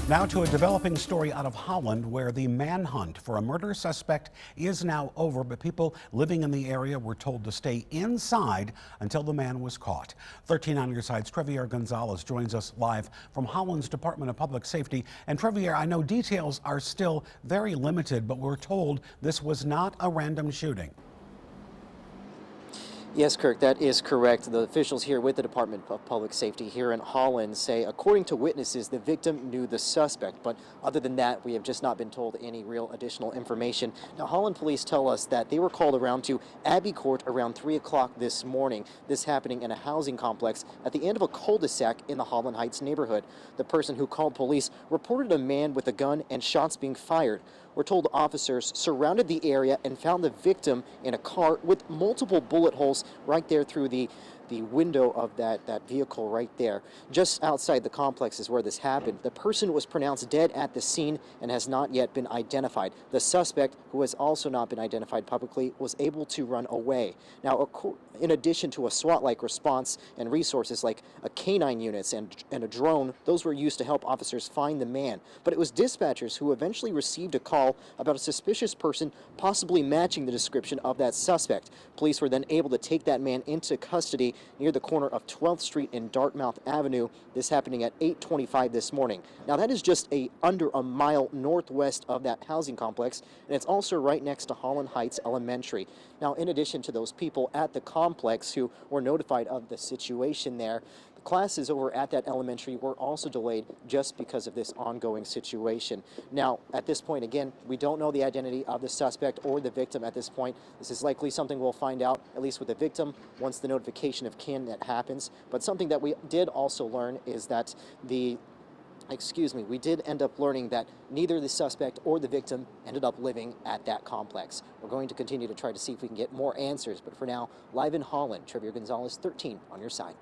Now to a developing story out of Holland where the manhunt for a murder suspect is now over, but people living in the area were told to stay inside until the man was caught. 13 on your side's Trevier Gonzalez joins us live from Holland's Department of Public Safety. And Trevier, I know details are still very limited, but we're told this was not a random shooting. Yes, Kirk, that is correct. The officials here with the Department of Public Safety here in Holland say, according to witnesses, the victim knew the suspect. But other than that, we have just not been told any real additional information. Now, Holland police tell us that they were called around to Abbey Court around 3 o'clock this morning. This happening in a housing complex at the end of a cul-de-sac in the Holland Heights neighborhood. The person who called police reported a man with a gun and shots being fired. We're told officers surrounded the area and found the victim in a car with multiple bullet holes right there through the window of that vehicle right there. Just outside the complex is where this happened. The person was pronounced dead at the scene and has not yet been identified. The suspect, who has also not been identified publicly, was able to run away. Now, in addition to a SWAT-like response and resources like a canine units and a drone, those were used to help officers find the man. But it was dispatchers who eventually received a call about a suspicious person possibly matching the description of that suspect. Police were then able to take that man into custody near the corner of 12th Street and Dartmouth Avenue. This happening at 8:25 this morning. Now, that is just under a mile northwest of that housing complex, and it's also right next to Holland Heights Elementary. Now, in addition to those people at the complex who were notified of the situation there, the classes over at that elementary were also delayed just because of this ongoing situation. Now, at this point, again, we don't know the identity of the suspect or the victim at this point. This is likely something we'll find out, at least with the victim, once the notification of kin that happens. But something that we did also learn is that we did end up learning that neither the suspect or the victim ended up living at that complex. We're going to continue to try to see if we can get more answers, but for now, live in Holland, Trevier Gonzalez, 13 on your side.